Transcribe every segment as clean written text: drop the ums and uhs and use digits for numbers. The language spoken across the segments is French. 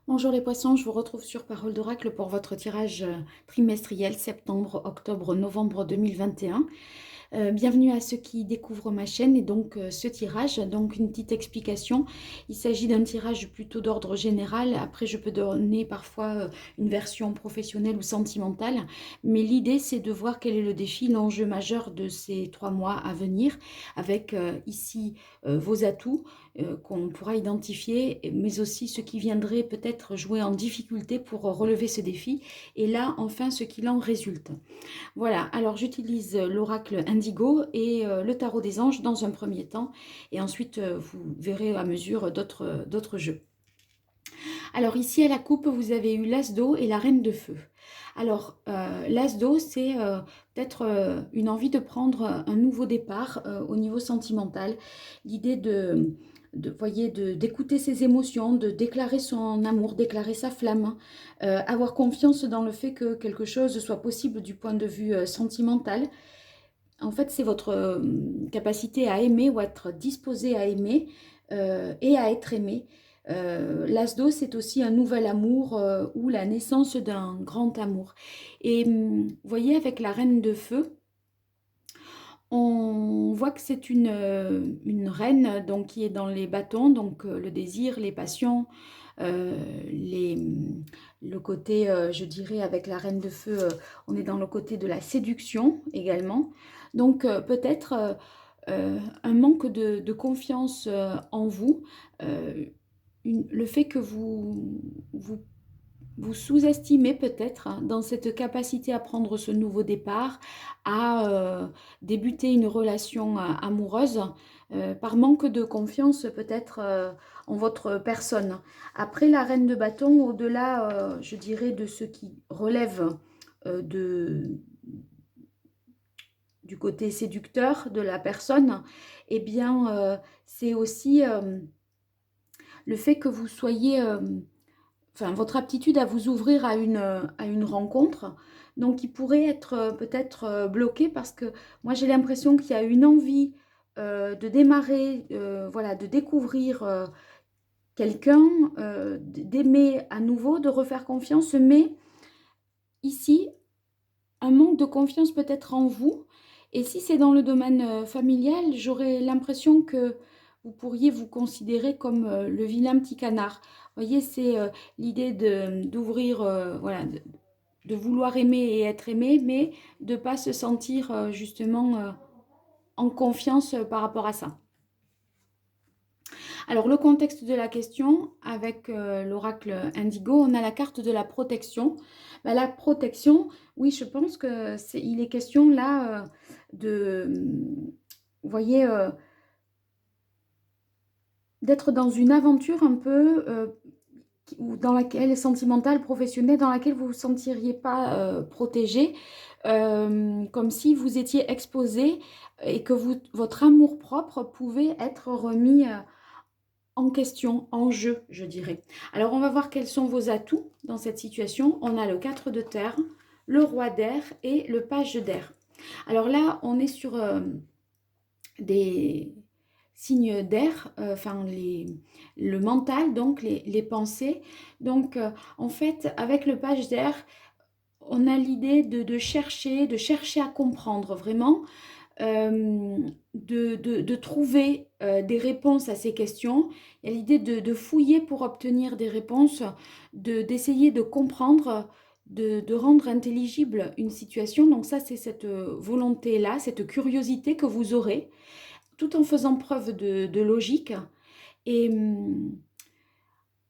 Bonjour les poissons, je vous retrouve sur Parole d'Oracle pour votre tirage trimestriel septembre, octobre, novembre 2021. Bienvenue à ceux qui découvrent ma chaîne et donc ce tirage, donc une petite explication. Il s'agit d'un tirage plutôt d'ordre général. Après, je peux donner parfois une version professionnelle ou sentimentale, mais l'idée c'est de voir quel est le défi, l'enjeu majeur de ces 3 mois à venir, avec ici vos atouts qu'on pourra identifier, mais aussi ce qui viendrait peut-être jouer en difficulté pour relever ce défi, et là enfin ce qu'il en résulte. Voilà, alors j'utilise l'oracle Indigo et le tarot des anges dans un premier temps, et ensuite vous verrez à mesure d'autres jeux. Alors ici à la coupe, vous avez eu l'as d'eau et la reine de feu. Alors l'as d'eau, c'est peut-être une envie de prendre un nouveau départ au niveau sentimental, l'idée voyez, d'écouter ses émotions, de déclarer son amour, déclarer sa flamme, avoir confiance dans le fait que quelque chose soit possible du point de vue sentimental. En fait, c'est votre capacité à aimer ou à être disposé à aimer et à être aimé. L'as d'eau, c'est aussi un nouvel amour ou la naissance d'un grand amour. Et vous voyez, avec la reine de feu, on voit que c'est une reine donc, qui est dans les bâtons, donc le désir, les passions, euh, les, le côté, je dirais, avec la reine de feu, on est dans le côté de la séduction également. Donc peut-être un manque de confiance en vous, le fait que vous sous-estimez peut-être dans cette capacité à prendre ce nouveau départ, à débuter une relation amoureuse par manque de confiance peut-être en votre personne. Après la reine de bâton, au-delà, je dirais, de ce qui relève du côté séducteur de la personne, eh bien, c'est aussi le fait que vous soyez enfin, votre aptitude à vous ouvrir à une rencontre, donc qui pourrait être peut-être bloquée parce que moi j'ai l'impression qu'il y a une envie de démarrer, voilà, de découvrir quelqu'un, d'aimer à nouveau, de refaire confiance, mais ici, un manque de confiance peut-être en vous. Et si c'est dans le domaine familial, j'aurais l'impression que vous pourriez vous considérer comme le vilain petit canard. Vous voyez, c'est l'idée d'ouvrir, voilà, de vouloir aimer et être aimé, mais de ne pas se sentir justement en confiance par rapport à ça. Alors, le contexte de la question, avec l'oracle Indigo, on a la carte de la protection. Ben, la protection, oui, je pense que il est question là vous voyez, d'être dans une aventure un peu dans laquelle, sentimentale, professionnelle, dans laquelle vous ne vous sentiriez pas protégé, comme si vous étiez exposé et que votre amour-propre pouvait être remis en question, en jeu, je dirais. Alors, on va voir quels sont vos atouts dans cette situation. On a le 4 de terre, le roi d'air et le page d'air. Alors là, on est sur des signes d'air, enfin le mental, donc les pensées. Donc, en fait, avec le page d'air, on a l'idée de chercher à comprendre vraiment, de trouver des réponses à ces questions. Il y a l'idée de fouiller pour obtenir des réponses, d'essayer de comprendre, de rendre intelligible une situation. Donc ça, c'est cette volonté-là, cette curiosité que vous aurez, tout en faisant preuve de logique. Et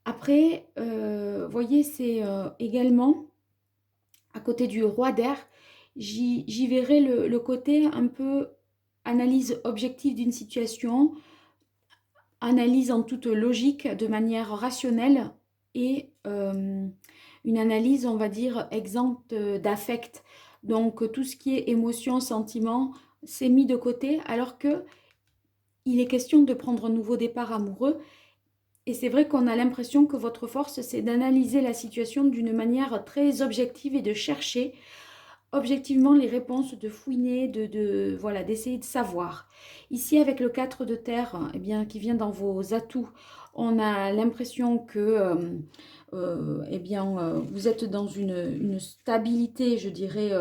après, voyez, c'est également, à côté du roi d'air, j'y verrai le côté un peu analyse objective d'une situation, analyse en toute logique, de manière rationnelle, et une analyse, on va dire, exempte d'affect. Donc tout ce qui est émotion, sentiment, c'est mis de côté, alors que il est question de prendre un nouveau départ amoureux. Et c'est vrai qu'on a l'impression que votre force, c'est d'analyser la situation d'une manière très objective et de chercher objectivement les réponses, de fouiner, voilà, d'essayer de savoir. Ici, avec le 4 de terre, eh bien, qui vient dans vos atouts, on a l'impression que eh bien, vous êtes dans une stabilité, je dirais,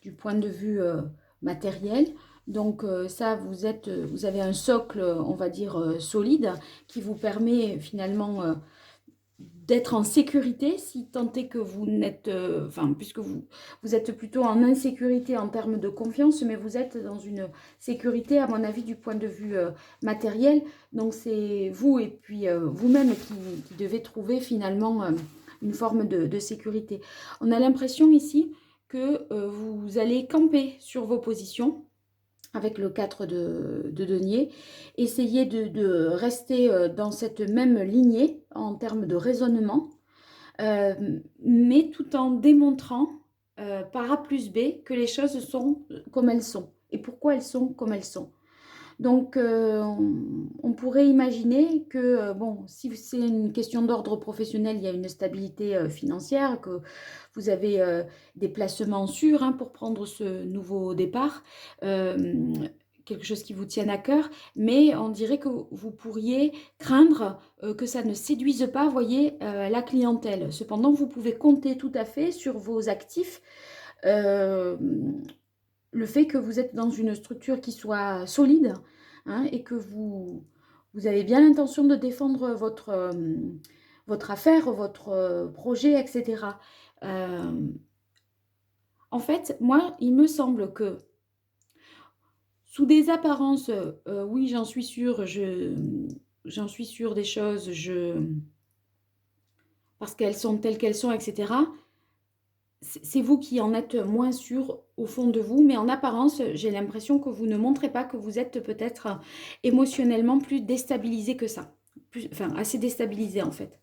du point de vue matériel. Donc ça, vous avez un socle, on va dire, solide, qui vous permet finalement d'être en sécurité, si tant est que vous n'êtes, enfin, puisque vous êtes plutôt en insécurité en termes de confiance, mais vous êtes dans une sécurité, à mon avis, du point de vue matériel. Donc c'est vous et puis vous-même qui devez trouver finalement une forme de sécurité. On a l'impression ici que vous allez camper sur vos positions avec le 4 de denier. Essayez de rester dans cette même lignée en termes de raisonnement, mais tout en démontrant par A plus B que les choses sont comme elles sont et pourquoi elles sont comme elles sont. Donc, on pourrait imaginer que, bon, si c'est une question d'ordre professionnel, il y a une stabilité financière, que vous avez des placements sûrs hein, pour prendre ce nouveau départ, quelque chose qui vous tienne à cœur, mais on dirait que vous pourriez craindre que ça ne séduise pas, voyez, la clientèle. Cependant, vous pouvez compter tout à fait sur vos actifs. Le fait que vous êtes dans une structure qui soit solide hein, et que vous avez bien l'intention de défendre votre affaire, votre projet, etc. En fait, moi, il me semble que sous des apparences, oui, j'en suis sûre, j'en suis sûre des choses, parce qu'elles sont telles qu'elles sont, etc. C'est vous qui en êtes moins sûr au fond de vous, mais en apparence, j'ai l'impression que vous ne montrez pas que vous êtes peut-être émotionnellement plus déstabilisé que ça. Enfin, assez déstabilisé en fait.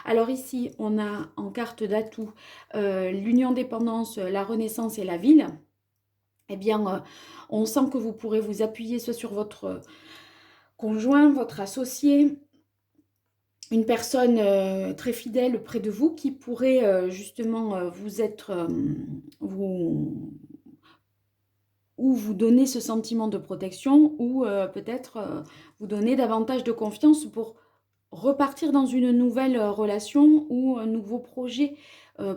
Alors ici, on a en carte d'atout l'union dépendance, la renaissance et la ville. Eh bien, on sent que vous pourrez vous appuyer soit sur votre conjoint, votre associé, une personne très fidèle près de vous qui pourrait justement vous être, ou vous donner ce sentiment de protection, ou peut-être vous donner davantage de confiance pour repartir dans une nouvelle relation ou un nouveau projet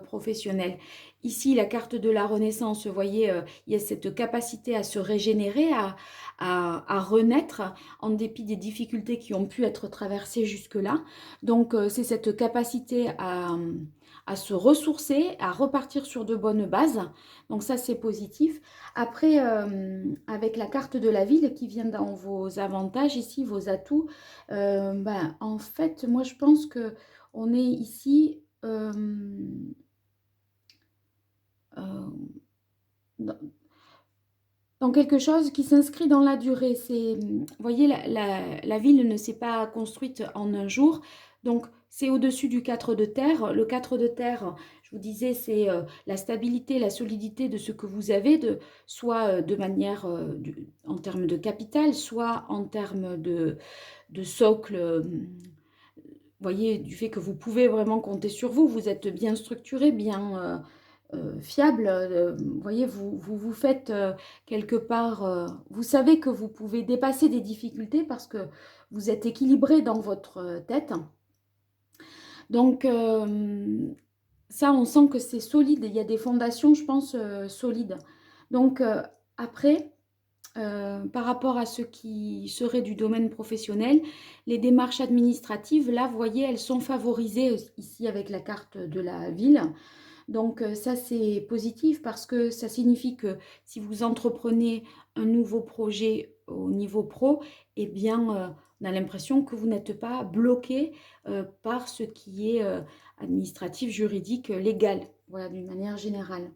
professionnel. Ici, la carte de la Renaissance, vous voyez, il y a cette capacité à se régénérer, à renaître en dépit des difficultés qui ont pu être traversées jusque-là. Donc, c'est cette capacité à se ressourcer, à repartir sur de bonnes bases. Donc ça, c'est positif. Après, avec la carte de la ville qui vient dans vos avantages ici, vos atouts, ben, en fait, moi, je pense que on est ici dans, dans quelque chose qui s'inscrit dans la durée. C'est, vous voyez, la ville ne s'est pas construite en un jour. Donc, c'est au-dessus du 4 de terre. Le 4 de terre, je vous disais, c'est la stabilité, la solidité de ce que vous avez, soit de manière en termes de capital, soit en termes de socle. Voyez, du fait que vous pouvez vraiment compter sur vous, vous êtes bien structuré, bien fiable. Vous voyez, vous faites quelque part, vous savez que vous pouvez dépasser des difficultés parce que vous êtes équilibré dans votre tête. Donc, ça, on sent que c'est solide. Il y a des fondations, je pense, solides. Donc, après, par rapport à ce qui serait du domaine professionnel, les démarches administratives, là, vous voyez, elles sont favorisées ici avec la carte de la ville. Donc ça, c'est positif parce que ça signifie que si vous entreprenez un nouveau projet au niveau pro, eh bien, on a l'impression que vous n'êtes pas bloqué par ce qui est administratif, juridique, légal, voilà, d'une manière générale.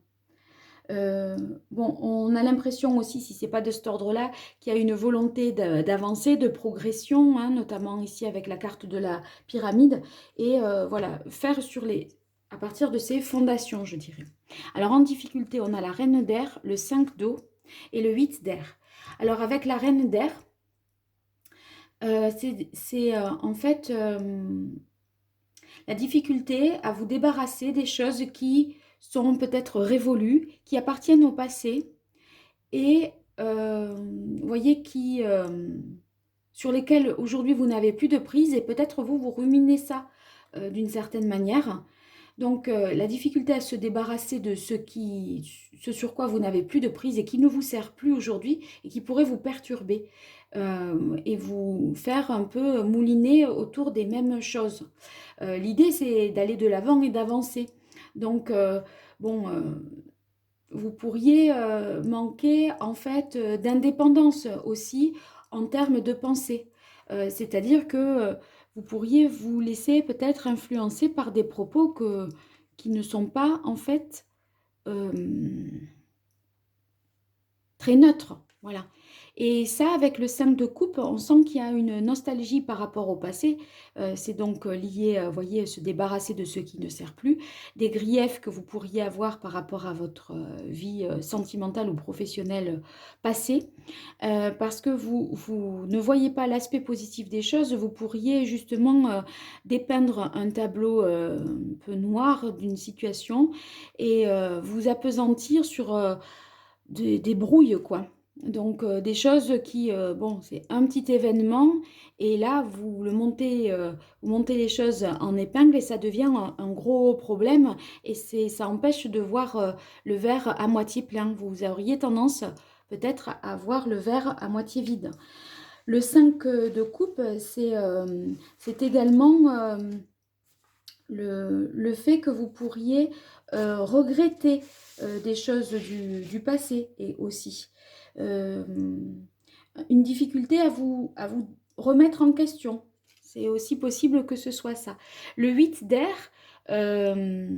Bon, on a l'impression aussi, si ce n'est pas de cet ordre-là, qu'il y a une volonté d'avancer, de progression, hein, notamment ici avec la carte de la pyramide, et voilà, faire à partir de ces fondations, je dirais. Alors en difficulté, on a la reine d'air, le 5 d'eau et le 8 d'air. Alors avec la reine d'air, c'est en fait la difficulté à vous débarrasser des choses qui sont peut-être révolues, qui appartiennent au passé et vous voyez sur lesquelles aujourd'hui vous n'avez plus de prise et peut-être vous ruminez ça d'une certaine manière. Donc, la difficulté à se débarrasser de ce sur quoi vous n'avez plus de prise et qui ne vous sert plus aujourd'hui et qui pourrait vous perturber et vous faire un peu mouliner autour des mêmes choses. L'idée, c'est d'aller de l'avant et d'avancer. Donc, bon, vous pourriez manquer en fait d'indépendance aussi en termes de pensée. C'est-à-dire que vous pourriez vous laisser peut-être influencer par des propos qui ne sont pas en fait euh, très neutre, voilà. Et ça, avec le 5 de coupe, on sent qu'il y a une nostalgie par rapport au passé. C'est donc lié, vous voyez, se débarrasser de ce qui ne sert plus, des griefs que vous pourriez avoir par rapport à votre vie sentimentale ou professionnelle passée, parce que vous ne voyez pas l'aspect positif des choses, vous pourriez justement dépeindre un tableau un peu noir d'une situation et vous appesantir sur des brouilles, quoi. Donc, des choses qui, bon, c'est un petit événement, et là, vous montez les choses en épingle, et ça devient un gros problème, et ça empêche de voir le verre à moitié plein. Vous auriez tendance peut-être à voir le verre à moitié vide. Le 5 de coupe, c'est également le fait que vous pourriez regretter des choses du passé et aussi euh, une difficulté à vous remettre en question. C'est aussi possible que ce soit ça. Le 8 d'air, euh,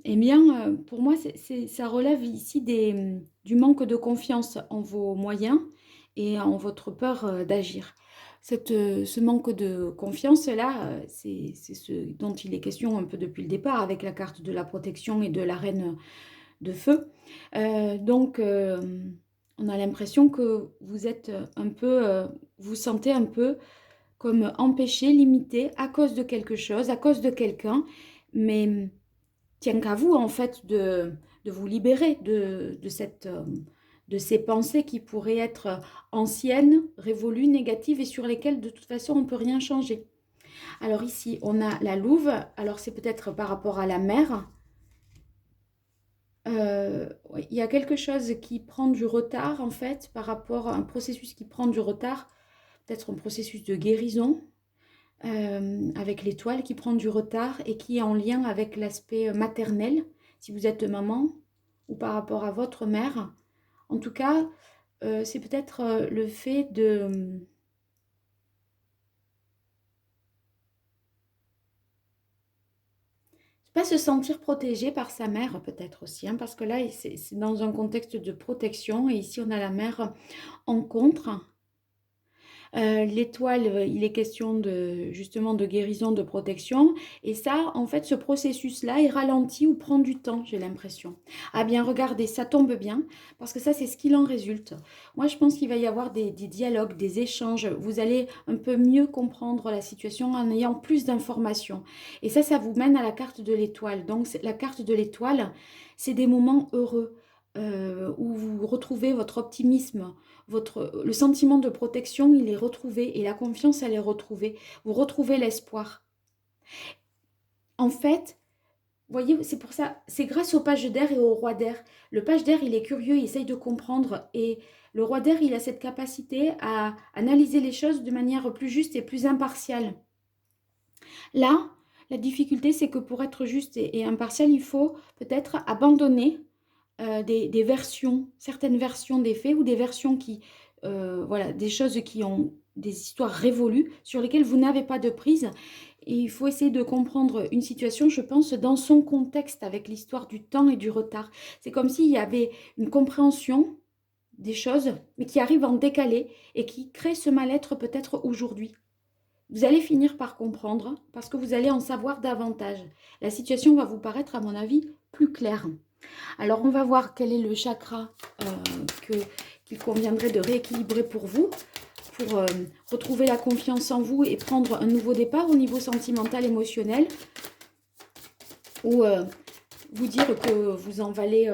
eh bien, pour moi, ça relève ici du manque de confiance en vos moyens et en votre peur d'agir. Ce manque de confiance-là, c'est ce dont il est question un peu depuis le départ avec la carte de la protection et de la reine de feu. Donc, on a l'impression que vous êtes un peu, vous sentez un peu comme empêché, limité à cause de quelque chose, à cause de quelqu'un, mais tient qu'à vous, en fait, de vous libérer de ces pensées qui pourraient être anciennes, révolues, négatives et sur lesquelles, de toute façon, on ne peut rien changer. Alors ici, on a la louve. Alors, c'est peut-être par rapport à la mer. Ouais, il y a quelque chose qui prend du retard, en fait, par rapport à un processus qui prend du retard, peut-être un processus de guérison avec l'étoile qui prend du retard et qui est en lien avec l'aspect maternel, si vous êtes maman, ou par rapport à votre mère. En tout cas, c'est peut-être le fait de pas se sentir protégé par sa mère, peut-être aussi, hein, parce que là, c'est dans un contexte de protection, et ici, on a la mère en contre. L'étoile, il est question de justement de guérison, de protection, et ça, en fait, ce processus-là est ralenti ou prend du temps, j'ai l'impression. Ah bien, regardez, ça tombe bien, parce que ça, c'est ce qu'il en résulte. Moi, je pense qu'il va y avoir des dialogues, des échanges. Vous allez un peu mieux comprendre la situation en ayant plus d'informations. Et ça vous mène à la carte de l'étoile. Donc, la carte de l'étoile, c'est des moments heureux. Où vous retrouvez votre optimisme, le sentiment de protection, il est retrouvé et la confiance, elle est retrouvée. Vous retrouvez l'espoir. En fait, vous voyez, c'est pour ça, c'est grâce au page d'air et au roi d'air. Le page d'air, il est curieux, il essaye de comprendre. Et le roi d'air, il a cette capacité à analyser les choses de manière plus juste et plus impartiale. Là, la difficulté, c'est que pour être juste et impartial, il faut peut-être abandonner des versions, certaines versions des faits ou des versions voilà, des choses qui ont des histoires révolues sur lesquelles vous n'avez pas de prise. Et il faut essayer de comprendre une situation, je pense, dans son contexte avec l'histoire du temps et du retard. C'est comme s'il y avait une compréhension des choses, mais qui arrive en décalé et qui crée ce mal-être peut-être aujourd'hui. Vous allez finir par comprendre parce que vous allez en savoir davantage. La situation va vous paraître, à mon avis, plus claire. Alors, on va voir quel est le chakra qu'il conviendrait de rééquilibrer pour vous, pour retrouver la confiance en vous et prendre un nouveau départ au niveau sentimental, émotionnel, ou vous dire que vous en valez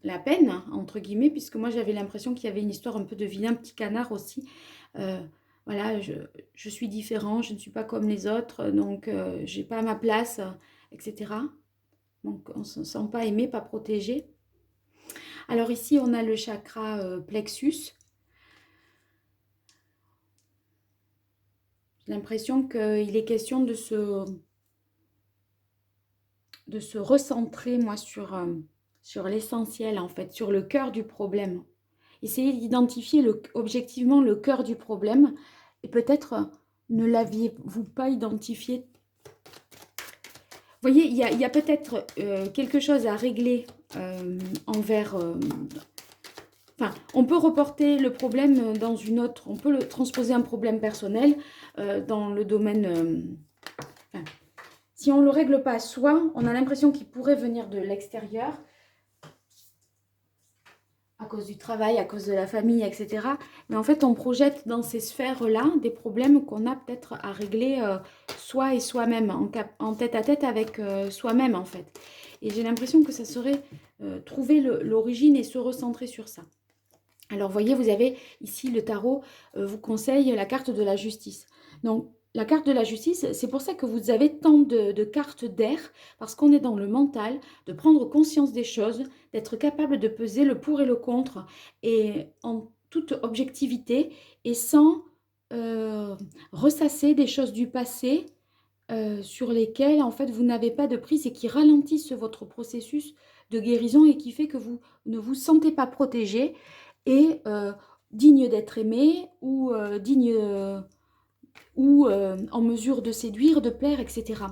la peine, entre guillemets, puisque moi, j'avais l'impression qu'il y avait une histoire un peu de vilain petit canard aussi. Euh, voilà, je suis différent, je ne suis pas comme les autres, donc je n'ai pas ma place. etc. Donc, on ne se sent pas aimé, pas protégé. Alors ici, on a le chakra plexus. J'ai l'impression qu'il est question de se recentrer, moi, sur l'essentiel, en fait, sur le cœur du problème. Essayez d'identifier objectivement le cœur du problème et peut-être ne l'aviez-vous pas identifié. Vous voyez, il y a peut-être quelque chose à régler envers... Enfin, on peut reporter le problème dans une autre... On peut transposer un problème personnel dans le domaine... Enfin, si on ne le règle pas soi, on a l'impression qu'il pourrait venir de l'extérieur, à cause du travail, à cause de la famille, etc. Mais en fait, on projette dans ces sphères-là des problèmes qu'on a peut-être à régler soi et soi-même, en tête-à-tête avec soi-même, en fait. Et j'ai l'impression que ça serait trouver l'origine et se recentrer sur ça. Alors, voyez, vous avez ici le tarot vous conseille la carte de la justice. Donc, la carte de la justice, c'est pour ça que vous avez tant de cartes d'air, parce qu'on est dans le mental, de prendre conscience des choses, d'être capable de peser le pour et le contre, et en toute objectivité, et sans ressasser des choses du passé sur lesquelles, en fait, vous n'avez pas de prise et qui ralentissent votre processus de guérison et qui fait que vous ne vous sentez pas protégé et digne d'être aimé ou en mesure de séduire, de plaire, etc.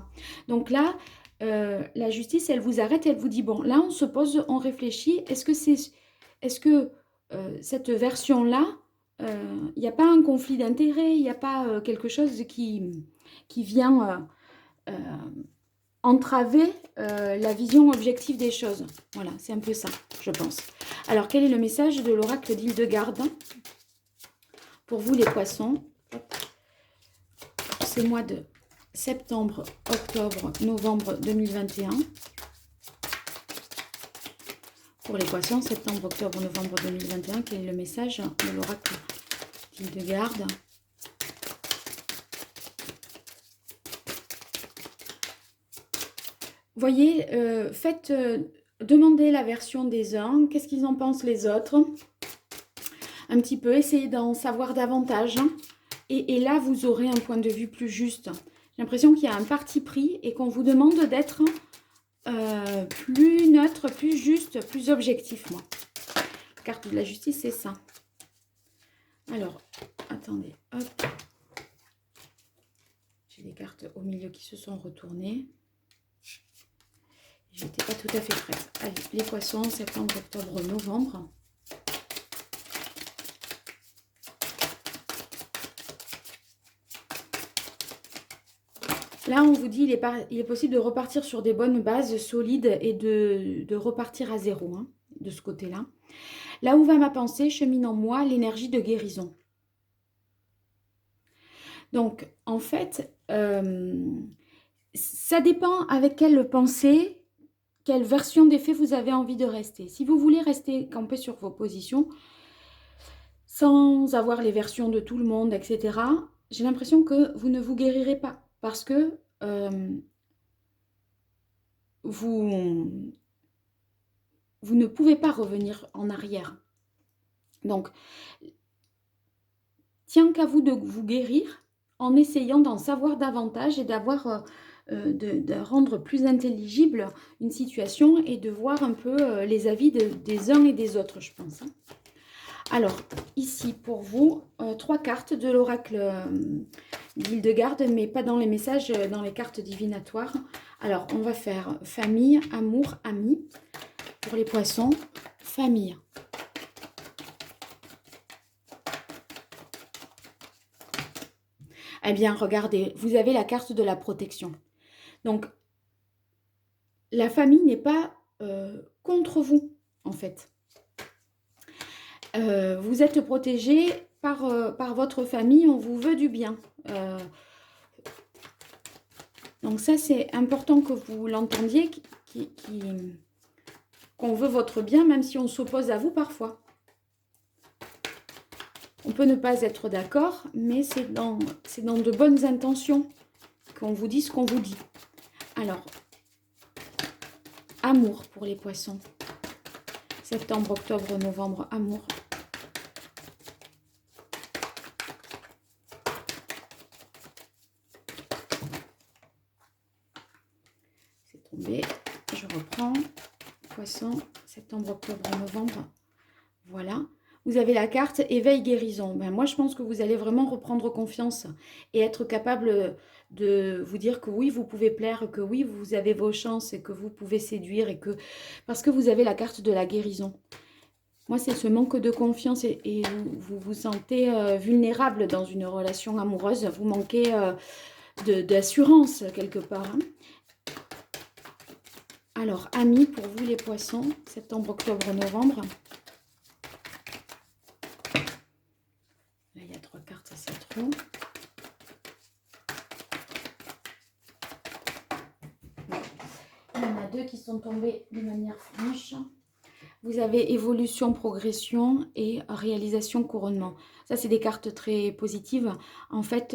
Donc là, la justice, elle vous arrête, elle vous dit, bon, là, on se pose, on réfléchit, est-ce que cette version-là, il n'y a pas un conflit d'intérêts, il n'y a pas quelque chose qui vient entraver la vision objective des choses. Voilà, c'est un peu ça, je pense. Alors, quel est le message de l'oracle d'Hildegarde pour vous, les poissons? C'est mois de septembre, octobre, novembre 2021. Pour les poissons, septembre, octobre, novembre 2021, quel est le message de l'oracle d'Hildegarde? Voyez, demandez la version des uns, qu'est-ce qu'ils en pensent les autres, un petit peu, essayez d'en savoir davantage, et là, vous aurez un point de vue plus juste. J'ai l'impression qu'il y a un parti pris et qu'on vous demande d'être plus neutre, plus juste, plus objectif, moi. La carte de la justice, c'est ça. Alors, attendez, hop. J'ai des cartes au milieu qui se sont retournées. J'étais pas tout à fait prête. Allez, les poissons, septembre, octobre, novembre. Là, on vous dit il est possible de repartir sur des bonnes bases solides et de repartir à zéro, hein, de ce côté-là. Là où va ma pensée, chemine en moi l'énergie de guérison. Donc, en fait, ça dépend avec quelle pensée, quelle version des faits vous avez envie de rester. Si vous voulez rester campé sur vos positions, sans avoir les versions de tout le monde, etc., j'ai l'impression que vous ne vous guérirez pas. Parce que vous ne pouvez pas revenir en arrière. Donc, tient qu'à vous de vous guérir en essayant d'en savoir davantage et d'avoir... de rendre plus intelligible une situation et de voir un peu les avis des uns et des autres, je pense. Alors, ici, pour vous, 3 cartes de l'oracle d'Hildegarde, mais pas dans les messages, dans les cartes divinatoires. Alors, on va faire famille, amour, amis. Pour les poissons, famille. Eh bien, regardez, vous avez la carte de la protection. Donc, la famille n'est pas contre vous, en fait. Vous êtes protégé par votre famille, on vous veut du bien. Donc ça, c'est important que vous l'entendiez, qu'on veut votre bien, même si on s'oppose à vous parfois. On peut ne pas être d'accord, mais c'est dans de bonnes intentions qu'on vous dit ce qu'on vous dit. Alors, Amour pour les poissons. Septembre, octobre, novembre, amour. C'est tombé. Je reprends. Poisson, septembre, octobre, novembre. Voilà. Vous avez la carte éveil guérison. Ben, moi, je pense que vous allez vraiment reprendre confiance et être capable de vous dire que oui, vous pouvez plaire, que oui, vous avez vos chances et que vous pouvez séduire et que parce que vous avez la carte de la guérison. Moi, c'est ce manque de confiance et vous vous sentez vulnérable dans une relation amoureuse. Vous manquez d'assurance quelque part. Hein. Alors, amis, pour vous les poissons, septembre, octobre, novembre. Là, il y a 3 cartes, c'est trop. Il y en a 2 qui sont tombées de manière franche. Vous avez évolution, progression et réalisation, couronnement. Ça, c'est des cartes très positives. En fait,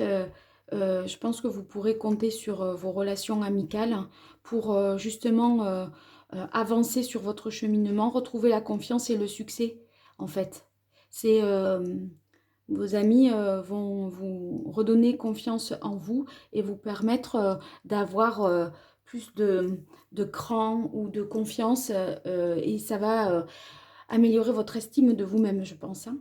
je pense que vous pourrez compter sur vos relations amicales pour justement avancer sur votre cheminement, retrouver la confiance et le succès, en fait. C'est vos amis vont vous redonner confiance en vous et vous permettre d'avoir plus de cran ou de confiance et ça va améliorer votre estime de vous-même, je pense. Hein.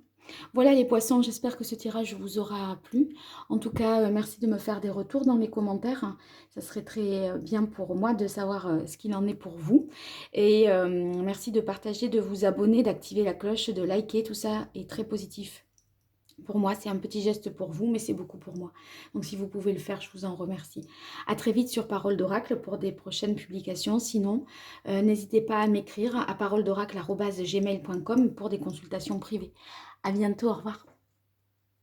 Voilà les poissons, j'espère que ce tirage vous aura plu. En tout cas, merci de me faire des retours dans les commentaires. Hein. Ça serait très bien pour moi de savoir ce qu'il en est pour vous. Et merci de partager, de vous abonner, d'activer la cloche, de liker, tout ça est très positif. Pour moi, c'est un petit geste pour vous, mais c'est beaucoup pour moi. Donc, si vous pouvez le faire, je vous en remercie. À très vite sur Parole d'Oracle pour des prochaines publications. Sinon, n'hésitez pas à m'écrire à paroledoracle@gmail.com pour des consultations privées. À bientôt, au revoir.